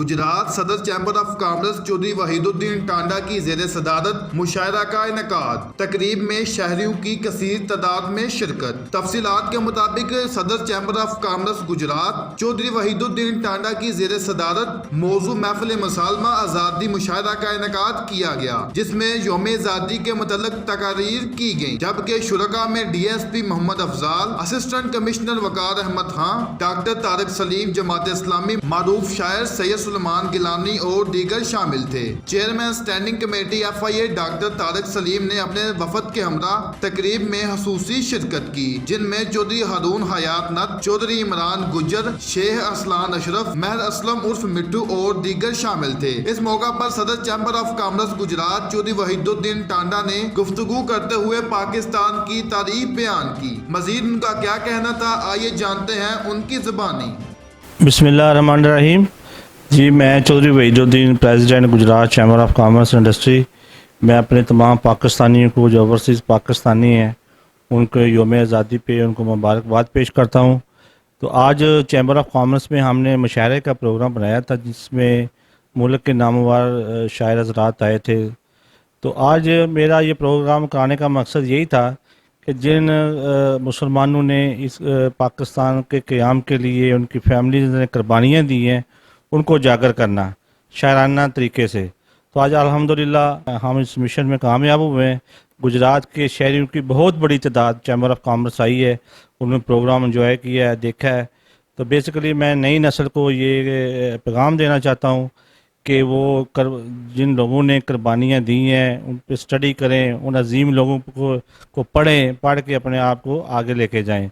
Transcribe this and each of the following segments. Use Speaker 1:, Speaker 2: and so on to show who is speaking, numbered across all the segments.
Speaker 1: गुजरात सदर chamber of commerce Chaudhry Waheeduddin Tanda की ज़ेर सदारत मुशायरा का इनेकाद। तकरीब में शहरियों की कसीर तादाद में शिरकत। तफसीलात के मुताबिक सदर chamber of commerce Gujrat Chaudhry Waheeduddin Tanda की ज़ेर सदारत मौजू महफिल मुसालमा आज़ादी मुशायरा का इनेकाद किया गया, जिसमें यौम आज़ादी के मुतल्लिक़ तकारीर की गई, जबकि शुरका में DSP Mohammad Afzal, assistant commissioner Waqar Ahmed Khan, doctor Tariq Saleem, Jamaat Islami, मारूफ शायर सैयद सुलेमान गिलानी और दीगर शामिल थे। Chairman standing committee FIA doctor Tariq Saleem ने अपने वफद के हमरा तकरीब में खसूसी शिरकत की, जिनमें चौधरी हारून हयात नत, चौधरी इमरान गुज्जर, शेख असलान अशरफ, महर असलम उर्फ मिट्टू और दीगर शामिल थे। इस मौका पर सदर chamber of commerce Gujrat Chaudhry Waheeduddin Tanda ने गुफ्तगू करते हुए पाकिस्तान की तारीफ बयान की। मजीद उनका क्या कहना था, आइए जानते हैं उनकी ज़बानी।
Speaker 2: बिस्मिल्लाहिर्रहमानिर्रहीम। जी, मैं Chaudhry Waheeduddin, president Gujrat chamber of commerce industry. मैं अपने तमाम पाकिस्तानियों को जो ओवरसीज़ पाकिस्तानी हैं उनको यौम आज़ादी पे उनको मुबारकबाद पेश करता हूँ। तो आज चैम्बर ऑफ कॉमर्स में हमने मुशायरे का प्रोग्राम बनाया था, जिसमें मुल्क के नामवर शायर हज़रात आए थे। तो आज मेरा ये प्रोग्राम कराने का मकसद यही था कि जिन मुसलमानों ने इस पाकिस्तान के क़याम के लिए उनकी फैमिलीज़ ने कुर्बानियाँ दी हैं, उनको उजागर करना शायराना तरीके से। तो आज अल्हम्दुलिल्लाह हम इस मिशन में कामयाब हुए हैं। गुजरात के शहरियों की बहुत बड़ी तादाद चैम्बर ऑफ कॉमर्स आई है, उन्होंने प्रोग्राम एंजॉय किया है, देखा है। तो बेसिकली मैं नई नस्ल को ये पैगाम देना चाहता हूँ कि वो जिन लोगों ने कुर्बानियाँ दी हैं उन पर स्टडी करें, उन अजीम लोगों को पढ़ें, पढ़ के अपने आप को आगे लेके जाएं।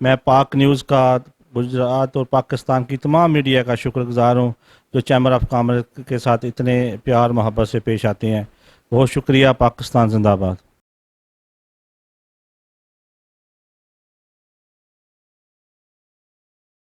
Speaker 2: मैं पाक न्यूज़ का, गुजरात और पाकिस्तान की तमाम मीडिया का शुक्रगुजार हूँ जो चैम्बर ऑफ कॉमर्स के साथ इतने प्यार मोहब्बत से पेश आते हैं। बहुत शुक्रिया। पाकिस्तान जिंदाबाद।